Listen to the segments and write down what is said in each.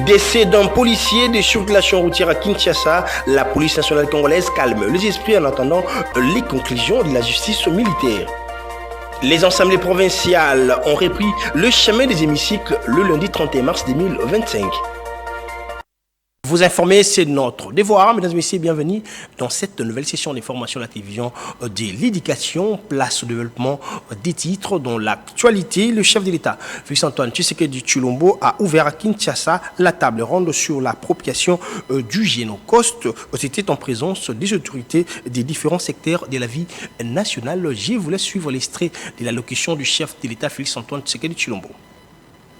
Décès d'un policier de circulation routière à Kinshasa, la police nationale congolaise calme les esprits en attendant les conclusions de la justice militaire. Les assemblées provinciales ont repris le chemin des hémicycles le lundi 31 mars 2025. Vous informer, c'est notre devoir. Mesdames et messieurs, bienvenue dans cette nouvelle session d'information de la télévision de l'éducation, place au développement des titres dans l'actualité. Le chef de l'État, Félix Antoine Tshisekedi Tshilombo, a ouvert à Kinshasa la table ronde sur l'appropriation du génocoste. C'était en présence des autorités des différents secteurs de la vie nationale. Je vous laisse suivre l'extrait de l'allocution du chef de l'État, Félix Antoine Tshisekedi Tshilombo.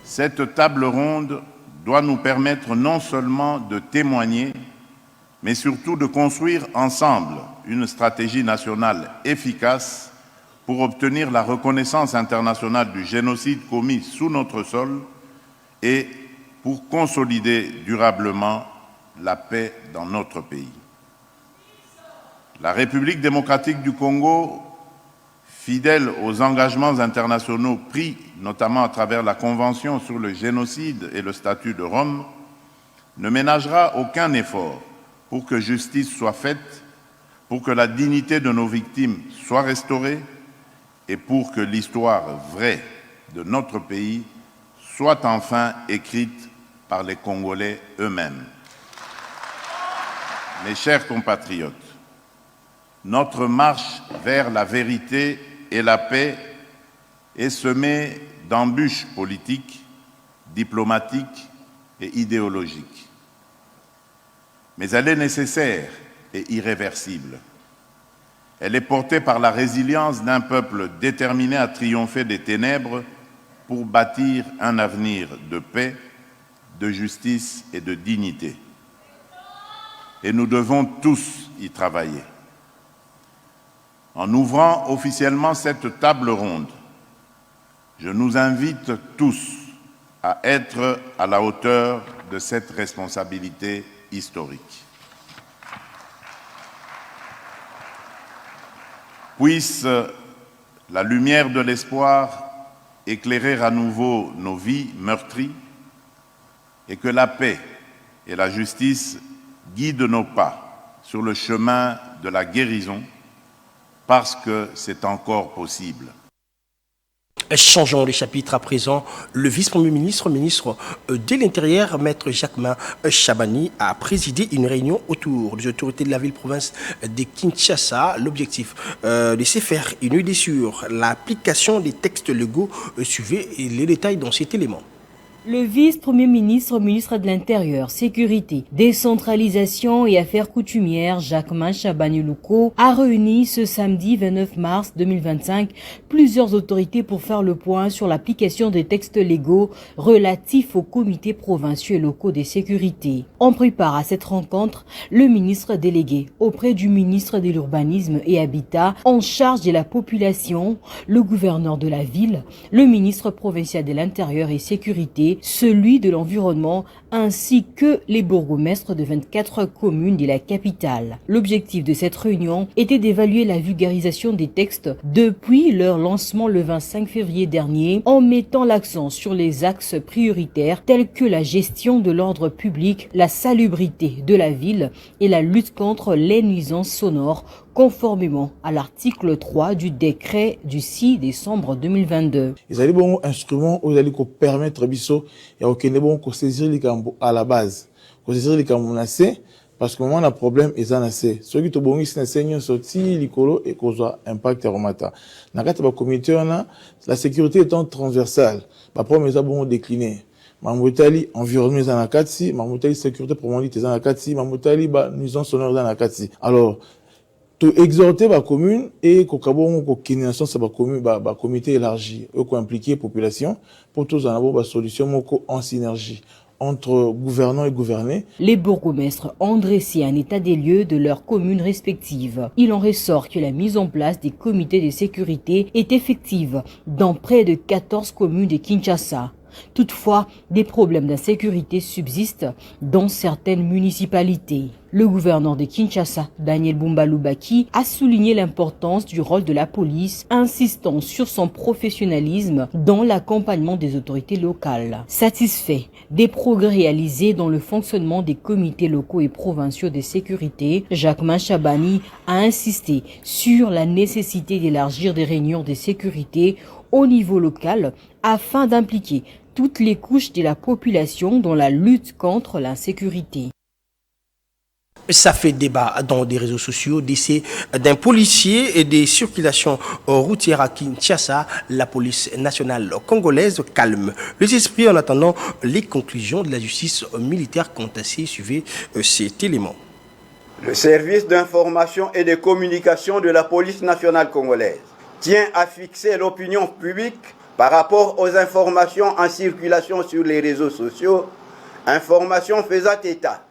Cette table ronde doit nous permettre non seulement de témoigner, mais surtout de construire ensemble une stratégie nationale efficace pour obtenir la reconnaissance internationale du génocide commis sous notre sol et pour consolider durablement la paix dans notre pays. La République démocratique du Congo, fidèle aux engagements internationaux pris, notamment à travers la Convention sur le génocide et le statut de Rome, ne ménagera aucun effort pour que justice soit faite, pour que la dignité de nos victimes soit restaurée et pour que l'histoire vraie de notre pays soit enfin écrite par les Congolais eux-mêmes. Mes chers compatriotes, notre marche vers la vérité et la paix est semée d'embûches politiques, diplomatiques et idéologiques. Mais elle est nécessaire et irréversible. Elle est portée par la résilience d'un peuple déterminé à triompher des ténèbres pour bâtir un avenir de paix, de justice et de dignité. Et nous devons tous y travailler. En ouvrant officiellement cette table ronde, je nous invite tous à être à la hauteur de cette responsabilité historique. Puisse la lumière de l'espoir éclairer à nouveau nos vies meurtries et que la paix et la justice guident nos pas sur le chemin de la guérison, parce que c'est encore possible. Changeons de chapitre à présent. Le vice-premier ministre, ministre de l'Intérieur, maître Jacquemain Chabani, a présidé une réunion autour des autorités de la ville-province de Kinshasa. L'objectif de se faire une idée sur l'application des textes légaux. Suivez les détails dans cet élément. Le vice-premier ministre, ministre de l'Intérieur, Sécurité, Décentralisation et Affaires coutumières, Jacquemain Chabani-Louko, a réuni ce samedi 29 mars 2025 plusieurs autorités pour faire le point sur l'application des textes légaux relatifs aux comités provinciaux et locaux de sécurité. On prépare à cette rencontre le ministre délégué auprès du ministre de l'Urbanisme et Habitat en charge de la population, le gouverneur de la ville, le ministre provincial de l'Intérieur et Sécurité, celui de l'environnement, ainsi que les bourgmestres de 24 communes de la capitale. L'objectif de cette réunion était d'évaluer la vulgarisation des textes depuis leur lancement le 25 février dernier, en mettant l'accent sur les axes prioritaires tels que la gestion de l'ordre public, la salubrité de la ville et la lutte contre les nuisances sonores, conformément à l'article 3 du décret du 6 décembre 2022. Ils allaient bon instrument où ils allaient permettre biso et aucun bon qu'on saisir les cambo à la base, qu'on saisir les cambo nassé parce que moment on a problème ils en assez. Ceux qui te bon ici n'enseignent sorti l'icolo et cause impact aromata. Nakata ba comité on a la sécurité étant transversale. Ba problème ils a bon décliné. Mamotali environnement dans la katsi, mamotali sécurité pour mon dans la katsi, mamotali ba nuisance sonore dans la katsi. Alors to exhorter la commune et kokabon kokinisation ça ba commune ba comité élargi eux ko impliquer population pour tous en avoir ba solution moko en synergie entre gouvernants et gouvernés. Les bourgmestres ont dressé un état des lieux de leurs communes respectives. Il en ressort que la mise en place des comités de sécurité est effective dans près de 14 communes de Kinshasa. Toutefois, des problèmes d'insécurité subsistent dans certaines municipalités. Le gouverneur de Kinshasa, Daniel Bumba Lubaki, a souligné l'importance du rôle de la police, insistant sur son professionnalisme dans l'accompagnement des autorités locales. Satisfait des progrès réalisés dans le fonctionnement des comités locaux et provinciaux de sécurité, Jacquemain Chabani a insisté sur la nécessité d'élargir des réunions de sécurité au niveau local afin d'impliquer toutes les couches de la population dans la lutte contre l'insécurité. Ça fait débat dans des réseaux sociaux, décès d'un policier et des circulations routières à Kinshasa. La police nationale congolaise calme les esprits en attendant les conclusions de la justice militaire contestée. Suivez cet élément. Le service d'information et de communication de la police nationale congolaise tient à fixer l'opinion publique par rapport aux informations en circulation sur les réseaux sociaux, informations faisant état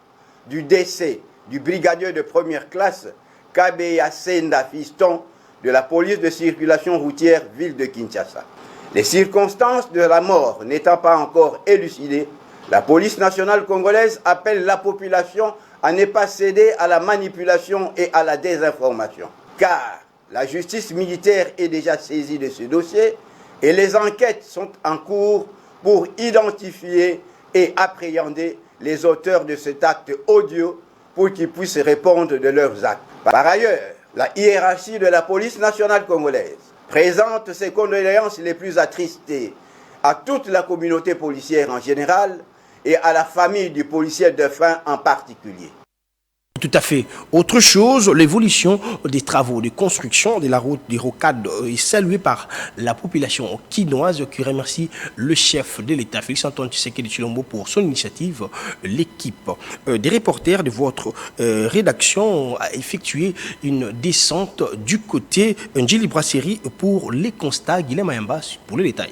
du décès du brigadier de première classe Kabeya Senda Fiston de la police de circulation routière ville de Kinshasa. Les circonstances de la mort n'étant pas encore élucidées, la police nationale congolaise appelle la population à ne pas céder à la manipulation et à la désinformation, car la justice militaire est déjà saisie de ce dossier et les enquêtes sont en cours pour identifier et appréhender les auteurs de cet acte odieux pour qu'ils puissent répondre de leurs actes. Par ailleurs, la hiérarchie de la police nationale congolaise présente ses condoléances les plus attristées à toute la communauté policière en général et à la famille du policier défunt en particulier. Tout à fait. Autre chose, l'évolution des travaux de construction de la route des Rocades est saluée par la population quinoise qui remercie le chef de l'État, Félix-Antoine Tshisekedi Tshilombo, pour son initiative. L'équipe des reporters de votre rédaction a effectué une descente du côté Njili Brasserie pour les constats. Guilhem Ayamba pour le détail.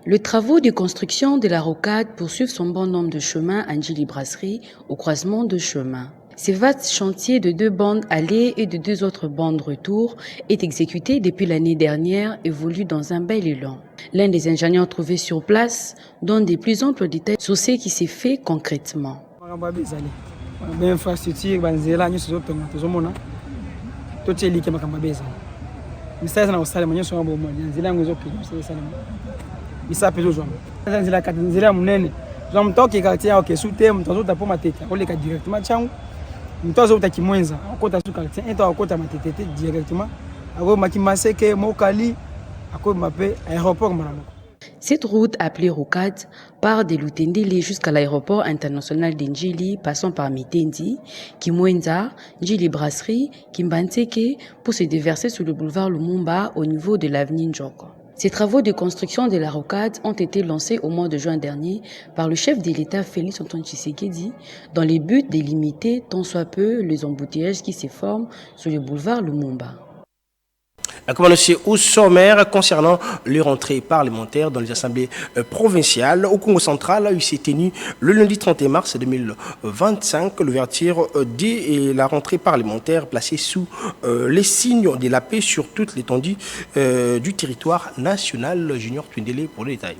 Les travaux de construction de la rocade poursuivent son bon nombre de chemins à Njili Brasserie au croisement de chemins. Ce vaste chantier de 2 bandes allées et de 2 autres bandes retour est exécuté depuis l'année dernière et évolue dans un bel élan. L'un des ingénieurs trouvés sur place donne des plus amples détails sur ce qui s'est fait concrètement. bisape zo nzela kati nzela munene zo mtoki kati ya okesute mtozo tapo matete akoleka directement changu mtozo utakimwenza akota su kati ento akota matete directement ako makimaseke mokali ako mape aéroport maramoko. Cette route appelée rocade part de Lutendele jusqu'à l'aéroport international de Njili, passant par Mitendi, Kimwenza, Njili Brasserie, Kimbantseke pour se déverser sur le boulevard Lumumba au niveau de l'avenue Njoko. Ces travaux de construction de la rocade ont été lancés au mois de juin dernier par le chef de l'État Félix-Antoine Tshisekedi dans le but de limiter tant soit peu les embouteillages qui se forment sur le boulevard Lumumba. Comme annoncé au sommaire concernant les rentrées parlementaires dans les assemblées provinciales au Congo central, il s'est tenu le lundi 31 mars 2025 l'ouverture de la rentrée parlementaire placée sous les signes de la paix sur toute l'étendue du territoire national. Junior Twindele pour les détails.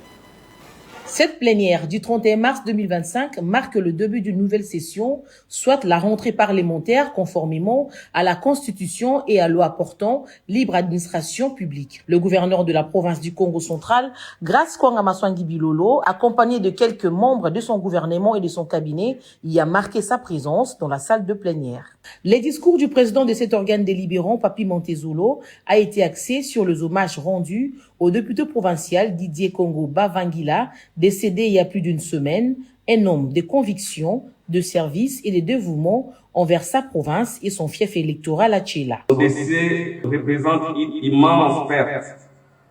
Cette plénière du 31 mars 2025 marque le début d'une nouvelle session, soit la rentrée parlementaire conformément à la Constitution et à la loi portant libre administration publique. Le gouverneur de la province du Congo central, Grace Kwanga Maswangi Bilolo, accompagné de quelques membres de son gouvernement et de son cabinet, y a marqué sa présence dans la salle de plénière. Les discours du président de cet organe délibérant, Papi Montezolo, a été axé sur les hommages rendus au député provincial Didier Congo Bavangila, décédé il y a plus d'une semaine, un homme de conviction, de service et de dévouement envers sa province et son fief électoral à Tchela. Le décès représente une immense perte,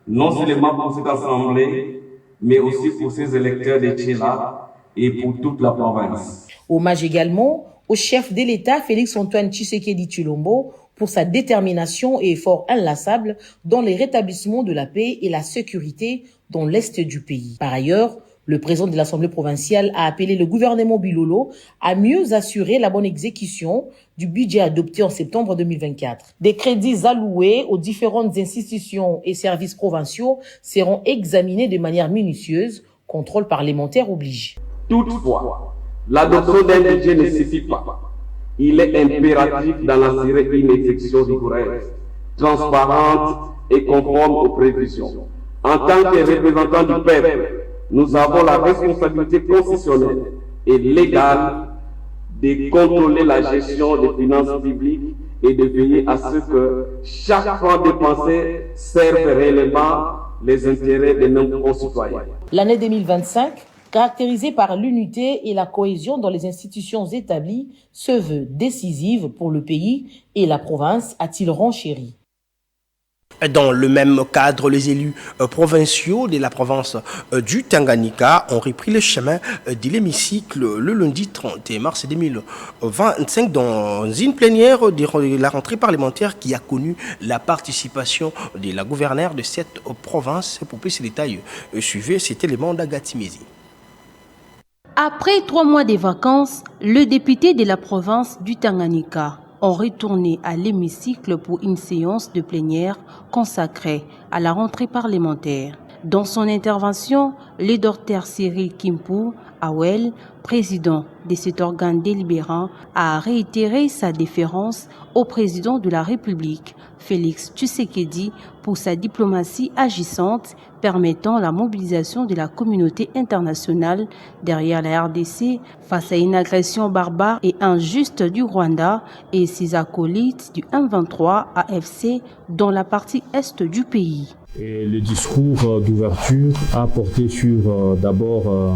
non seulement pour cette assemblée, mais aussi pour ses électeurs de Tchela et pour toute la province. Hommage également au chef de l'État Félix-Antoine Tshisekedi Tshilombo pour sa détermination et effort inlassable dans le rétablissement de la paix et la sécurité dans l'est du pays. Par ailleurs, le président de l'Assemblée provinciale a appelé le gouvernement Bilolo à mieux assurer la bonne exécution du budget adopté en septembre 2024. Des crédits alloués aux différentes institutions et services provinciaux seront examinés de manière minutieuse, contrôle parlementaire oblige. Toutefois, L'adoption d'un budget ne suffit pas. Il est impératif d'en assurer une exécution rigoureuse, transparente et conforme aux prévisions. En tant que représentants du peuple, nous avons la responsabilité constitutionnelle et légale de contrôler la gestion des finances publiques et de veiller à ce que chaque franc dépensé serve réellement les intérêts de nos concitoyens. L'année 2025, caractérisée par l'unité et la cohésion dans les institutions établies, se veut décisive pour le pays et la province, a-t-il renchéri. Dans le même cadre, les élus provinciaux de la province du Tanganyika ont repris le chemin de l'hémicycle le lundi 31 mars 2025 dans une plénière de la rentrée parlementaire qui a connu la participation de la gouverneure de cette province. Pour plus de détails, suivez cet élément d'Agatimezi. Après 3 mois de vacances, le député de la province du Tanganyika ont retourné à l'hémicycle pour une séance de plénière consacrée à la rentrée parlementaire. Dans son intervention, le docteur Cyril Kimpu Awel, président de cet organe délibérant, a réitéré sa déférence au président de la République, Félix Tshisekedi, pour sa diplomatie agissante permettant la mobilisation de la communauté internationale derrière la RDC face à une agression barbare et injuste du Rwanda et ses acolytes du M23 AFC dans la partie est du pays. Et le discours d'ouverture a porté sur d'abord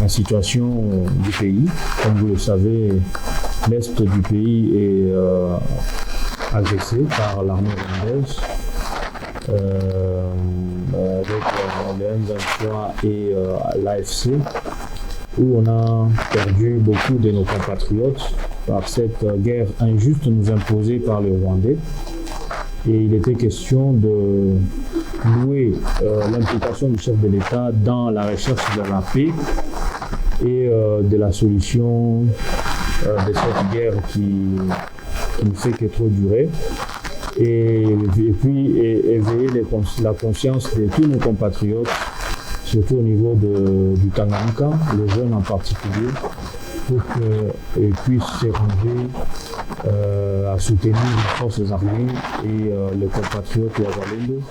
la situation du pays. Comme vous le savez, l'est du pays est agressé par l'armée rwandaise avec le M23 et l'AFC, où on a perdu beaucoup de nos compatriotes par cette guerre injuste nous imposée par les Rwandais. Et il était question de louer l'implication du chef de l'État dans la recherche de la paix et de la solution de cette guerre qui ne fait que trop durer. Et puis éveiller la conscience de tous nos compatriotes, surtout au niveau du Tanganyika, les jeunes en particulier, pour qu'ils puissent se ranger à soutenir les forces armées et les compatriotes wazalendo.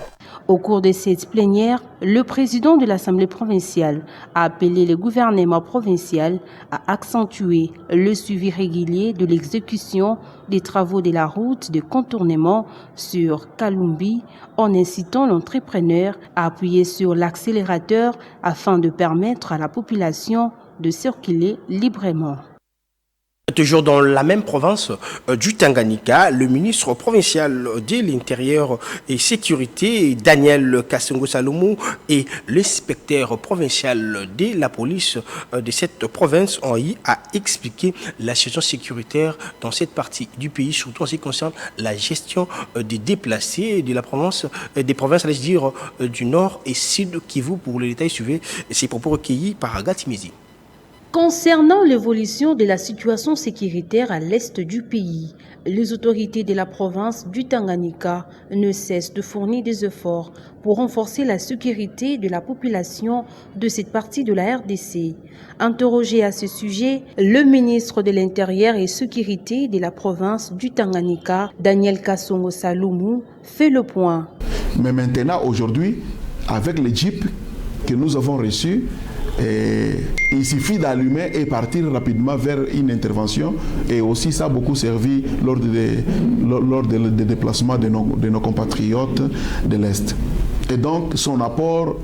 Au cours de cette plénière, le président de l'Assemblée provinciale a appelé le gouvernement provincial à accentuer le suivi régulier de l'exécution des travaux de la route de contournement sur Kalumbi en incitant l'entrepreneur à appuyer sur l'accélérateur afin de permettre à la population de circuler librement. Toujours dans la même province du Tanganyika, le ministre provincial de l'Intérieur et Sécurité, Daniel Kasongo Salomo, et l'inspecteur provincial de la police de cette province ont eu à expliquer la situation sécuritaire dans cette partie du pays, surtout en ce qui concerne la gestion des déplacés de la province, des provinces, allez dire, du nord et sud Kivu. Pour les détails, suivez ces propos recueillis par Agatimezi. Concernant l'évolution de la situation sécuritaire à l'est du pays, les autorités de la province du Tanganyika ne cessent de fournir des efforts pour renforcer la sécurité de la population de cette partie de la RDC. Interrogé à ce sujet, le ministre de l'Intérieur et Sécurité de la province du Tanganyika, Daniel Kasongo Salomo, fait le point. Mais maintenant, aujourd'hui, avec les jeeps que nous avons reçus, il suffit d'allumer et partir rapidement vers une intervention, et aussi ça a beaucoup servi lors des déplacements de nos compatriotes de l'Est. Et donc son apport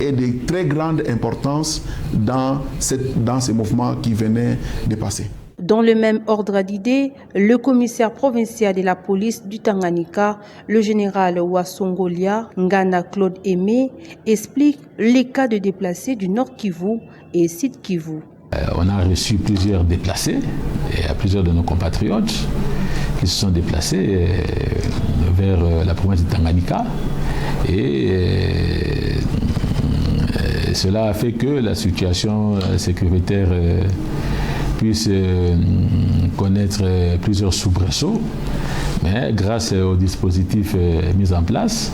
est de très grande importance dans ces mouvements qui venaient de passer. Dans le même ordre d'idées, le commissaire provincial de la police du Tanganyika, le général Wasongolia Ngana Claude Aimé, explique les cas de déplacés du Nord Kivu et Sud Kivu. On a reçu plusieurs déplacés, et plusieurs de nos compatriotes qui se sont déplacés vers la province du Tanganyika. Et cela a fait que la situation sécuritaire puisse connaître plusieurs soubresauts, mais grâce aux dispositifs mis en place,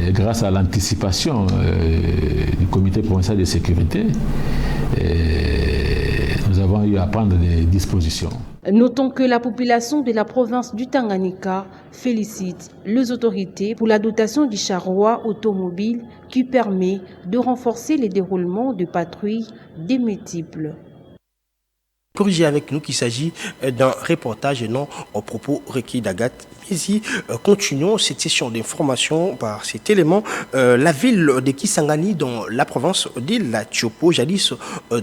grâce à l'anticipation du comité provincial de sécurité, nous à prendre des dispositions. Notons que la population de la province du Tanganyika félicite les autorités pour la dotation du charroi automobile qui permet de renforcer les déroulements de patrouilles des multiples. Corrigez avec nous qu'il s'agit d'un reportage et non au propos requis d'Agathe. Ici, continuons cette session d'information par cet élément. La ville de Kisangani, dans la province de la Tchopo, jadis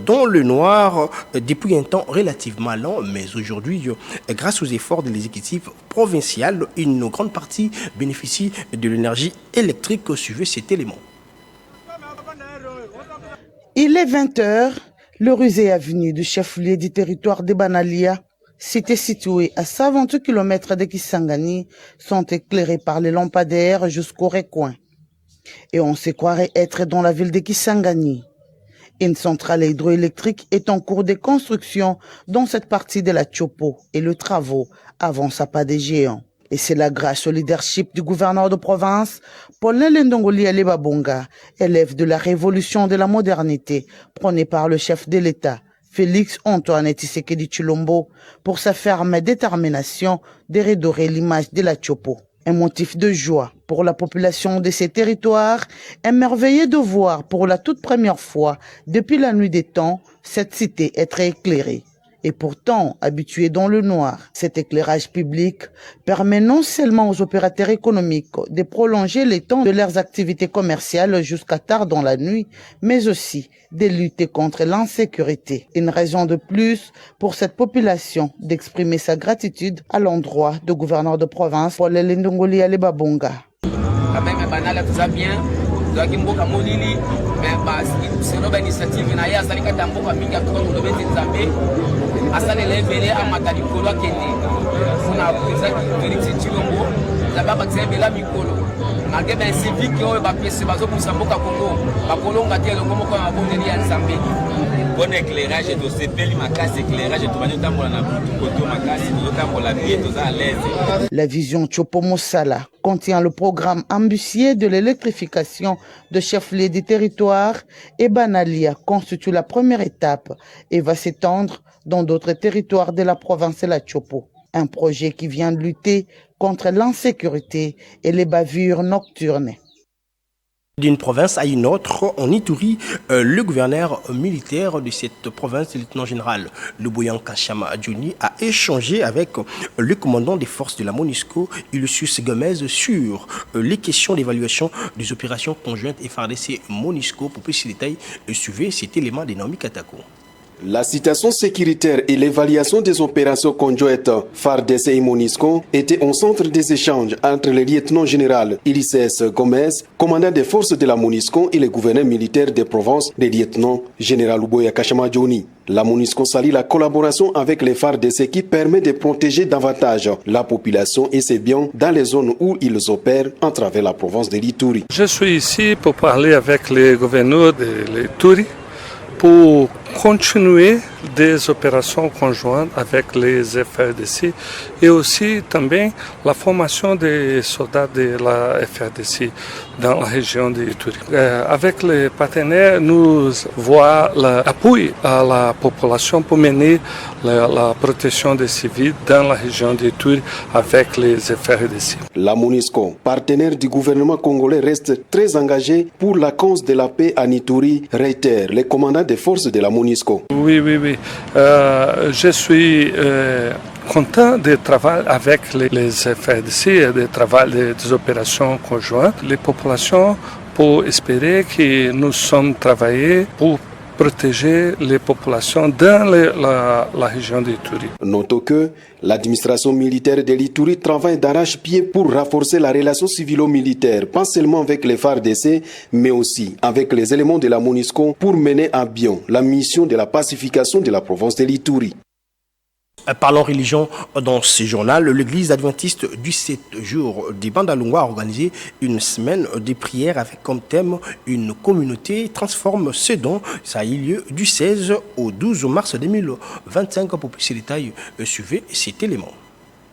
dans le noir depuis un temps relativement lent, mais aujourd'hui, grâce aux efforts de l'exécutif provincial, une grande partie bénéficie de l'énergie électrique. Suivez cet élément. Il est 20h. Le rusé avenue du chef-lieu du territoire de Banalia, cité située à 128 km de Kisangani, sont éclairés par les lampadaires jusqu'au recoin. Et on se croirait être dans la ville de Kisangani. Une centrale hydroélectrique est en cours de construction dans cette partie de la Tchopo et le travaux avancent à pas des géants. Et c'est là grâce au leadership du gouverneur de province, Paulin Lendongoli Alebabonga, élève de la révolution de la modernité, prônée par le chef de l'État, Félix Antoine Tshisekedi Tshilombo, pour sa ferme détermination de redorer l'image de la Tchopo. Un motif de joie pour la population de ces territoires, émerveillée de voir pour la toute première fois, depuis la nuit des temps, cette cité être éclairée. Et pourtant, habitués dans le noir, cet éclairage public permet non seulement aux opérateurs économiques de prolonger les temps de leurs activités commerciales jusqu'à tard dans la nuit, mais aussi de lutter contre l'insécurité. Une raison de plus pour cette population d'exprimer sa gratitude à l'endroit du gouverneur de province, Paul Lendongoli Alebabonga. Bon éclairage et de sepeli makas éclairage et tout à l'aise. La vision Tchopo Mosala contient le programme ambitieux de l'électrification de chef-lieu du territoire et Banalia constitue la première étape et va s'étendre dans d'autres territoires de la province de la Tchopo. Un projet qui vient de lutter contre l'insécurité et les bavures nocturnes. D'une province à une autre, en Ituri, le gouverneur militaire de cette province, le lieutenant-général Luboyan Kashama Adjouni, a échangé avec le commandant des forces de la MONUSCO, Illusius Gomez, sur les questions d'évaluation des opérations conjointes FARDC-MONUSCO. Pour plus de détails, suivez cet élément de Naomi Katako. La situation sécuritaire et l'évaluation des opérations conjointes FARDC et MONUSCO étaient au centre des échanges entre le lieutenant-général Illusius Gomez, commandant des forces de la MONUSCO, et le gouverneur militaire des provinces, le lieutenant-général Luboya Kashama Adjouni. La MONUSCO salue la collaboration avec les FARDC qui permet de protéger davantage la population et ses biens dans les zones où ils opèrent à travers la province de l'Ituri. Je suis ici pour parler avec les gouverneurs de l'Ituri pour continuer des opérations conjointes avec les FARDC et aussi também la formation des soldats de la FARDC dans la région de Ituri. Avec les partenaires, nous voyons l'appui à la population pour mener la protection des civils dans la région de Ituri avec les FARDC. La MONUSCO, partenaire du gouvernement congolais, reste très engagée pour la cause de la paix en Ituri, réitère le commandant des forces de la MONUSCO. Oui. Je suis content de travailler avec les FARDC et de travailler des opérations conjointes. Les populations pour espérer que nous sommes travaillés pour protéger les populations dans la région d'Ituri. Notons que l'administration militaire de l'Ituri travaille d'arrache-pied pour renforcer la relation civilo-militaire, pas seulement avec les FARDC, mais aussi avec les éléments de la MONUSCO pour mener à bien la mission de la pacification de la province de l'Ituri. Parlons religion dans ce journal. L'église adventiste du 7 jours des Bandalungwa a organisé une semaine de prière avec comme thème une communauté transforme ses dons. Ça a eu lieu du 16 au 12 mars 2025. Pour plus de détails, suivez cet élément.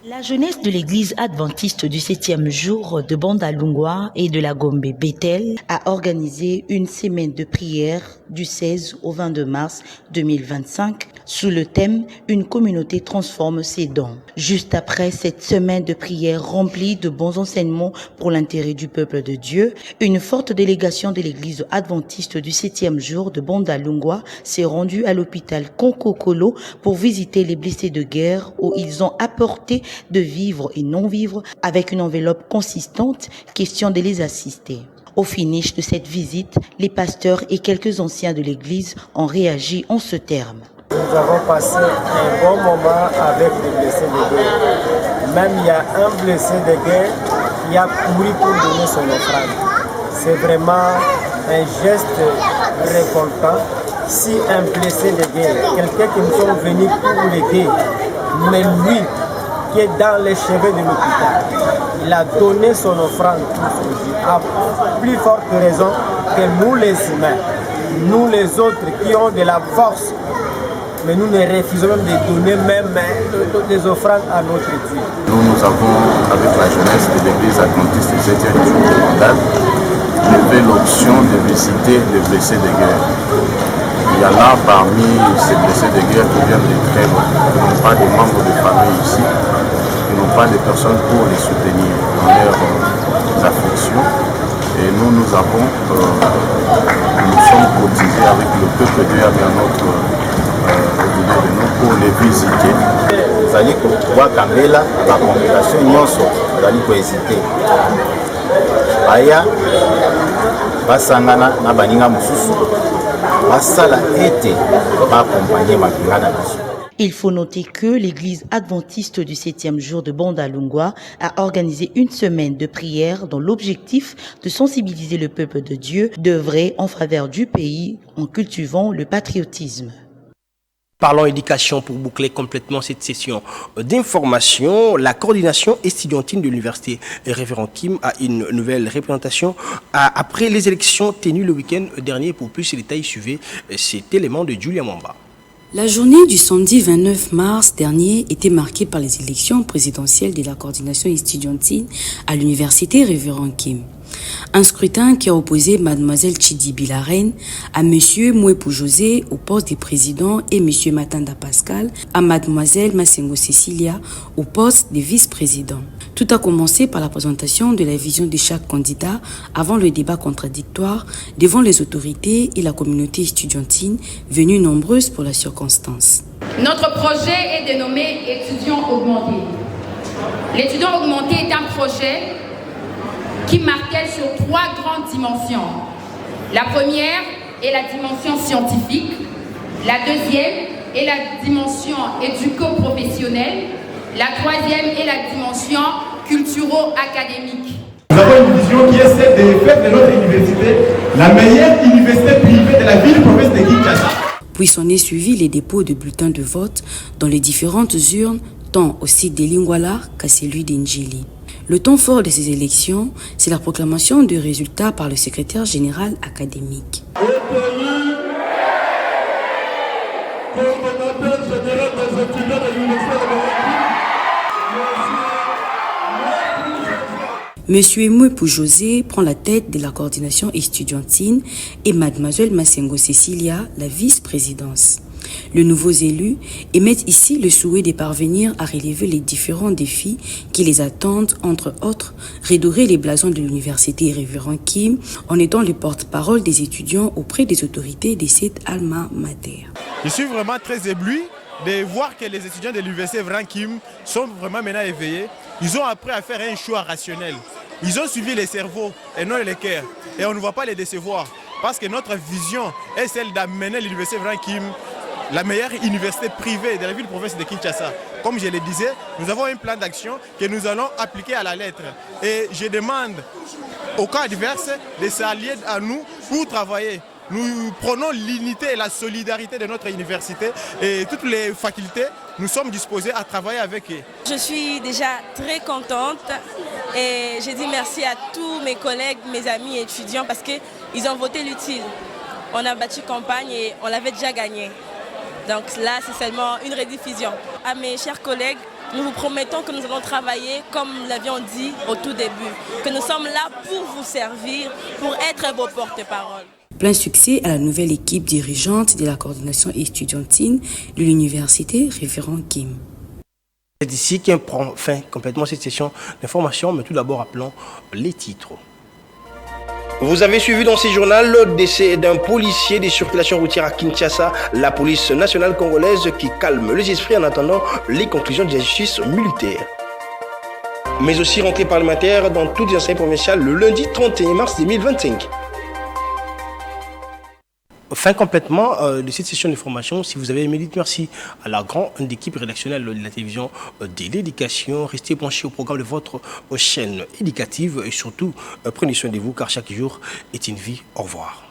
La jeunesse de l'église adventiste du 7e jour de Bandalungwa et de la Gombe Bethel a organisé une semaine de prière du 16 au 22 mars 2025 sous le thème « Une communauté transforme ses dons ». Juste après cette semaine de prière remplie de bons enseignements pour l'intérêt du peuple de Dieu, une forte délégation de l'église adventiste du 7e jour de Banda-Lungwa s'est rendue à l'hôpital Konkokolo pour visiter les blessés de guerre où ils ont apporté de vivres et non-vivres avec une enveloppe consistante, question de les assister. Au finish de cette visite, les pasteurs et quelques anciens de l'église ont réagi en ce terme. Nous avons passé un bon moment avec les blessés de guerre. Même il y a un blessé de guerre qui a couru pour donner son offrande. C'est vraiment un geste révoltant. Si un blessé de guerre, quelqu'un qui nous sommes venus pour l'aider, mais lui qui est dans les cheveux de l'hôpital, il a donné son offrande pour son Dieu. À plus forte raison que nous les humains, nous les autres qui ont de la force, mais nous ne refusons même de donner même des offrandes à notre Dieu. Nous avons, avec la jeunesse de l'église adventiste du 7e jour de Bandal, levé l'option de visiter les blessés de guerre. Il y en a parmi ces blessés de guerre qui viennent de très loin, qui n'ont pas de membres de famille ici, qui n'ont pas de personnes pour les soutenir dans leurs afflictions. Et nous avons, nous sommes cotisés avec le peuple de Dieu, avec notre au-delà de nous pour les visiter. Vous allez pouvoir camber la congrégation nyonso, vous allez hésiter. Aya, basangana na baninga mususu. Il faut noter que l'église adventiste du 7e jour de Banda-Lungwa a organisé une semaine de prière dont l'objectif de sensibiliser le peuple de Dieu, d'œuvrer en faveur du pays en cultivant le patriotisme. Parlons éducation pour boucler complètement cette session d'information. La coordination estudiantine de l'université Révérend Kim a une nouvelle représentation après les élections tenues le week-end dernier. Pour plus de détails, suivez cet élément de Julia Mwamba. La journée du samedi 29 mars dernier était marquée par les élections présidentielles de la coordination estudiantine à l'université Révérend Kim. Un scrutin qui a opposé Mademoiselle Chidi Bilaren à Monsieur Mouepou José au poste de président et Monsieur Matanda Pascal à Mademoiselle Masengo Cecilia au poste de vice-président. Tout a commencé par la présentation de la vision de chaque candidat avant le débat contradictoire devant les autorités et la communauté estudiantine venues nombreuses pour la circonstance. Notre projet est dénommé Étudiants augmentés. L'étudiant augmenté est un projet qui marquait sur 3 grandes dimensions. La première est la dimension scientifique, la deuxième est la dimension éduco-professionnelle, la troisième est la dimension culturo-académique. Nous avons une vision qui est celle de faire de notre université la meilleure université privée de la ville-province de Kinshasa. Puis s'en est suivi les dépôts de bulletins de vote dans les différentes urnes, tant au site de Lingwala qu'à celui d'Indjili. Le temps fort de ces élections, c'est la proclamation de résultats par le secrétaire général académique. Monsieur Mouepou José prend la tête de la coordination estudiantine et Mademoiselle Masengo Cecilia la vice-présidence. Les nouveaux élus émettent ici le souhait de parvenir à relever les différents défis qui les attendent, entre autres, redorer les blasons de l'université Révérend Kim en étant le porte-parole des étudiants auprès des autorités de cette alma mater. Je suis vraiment très ébloui de voir que les étudiants de l'université Révérend Kim sont vraiment maintenant éveillés. Ils ont appris à faire un choix rationnel. Ils ont suivi les cerveaux et non les cœurs. Et on ne va pas les décevoir parce que notre vision est celle d'amener l'université Révérend Kim la meilleure université privée de la ville-province de Kinshasa. Comme je le disais, nous avons un plan d'action que nous allons appliquer à la lettre. Et je demande aux cas adverses de s'allier à nous pour travailler. Nous prenons l'unité et la solidarité de notre université et toutes les facultés, nous sommes disposés à travailler avec eux. Je suis déjà très contente et je dis merci à tous mes collègues, mes amis étudiants parce qu'ils ont voté l'utile. On a battu campagne et on l'avait déjà gagné. Donc là, c'est seulement une rediffusion. À mes chers collègues, nous vous promettons que nous allons travailler comme nous l'avions dit au tout début, que nous sommes là pour vous servir, pour être vos porte-parole. Plein succès à la nouvelle équipe dirigeante de la coordination estudiantine de l'université Révérend Kim. C'est ici qu'on prend fin complètement cette session d'information, mais tout d'abord appelons les titres. Vous avez suivi dans ce journal le décès d'un policier de circulation routière à Kinshasa, la police nationale congolaise qui calme les esprits en attendant les conclusions de la justice militaire. Mais aussi rentrée parlementaire dans toutes les enseignes provinciales le lundi 31 mars 2025. Fin complètement de cette session d'information. Si vous avez aimé, dites merci à la grande équipe rédactionnelle de la télévision de l'éducation. Restez branchés au programme de votre chaîne éducative et surtout prenez soin de vous car chaque jour est une vie. Au revoir.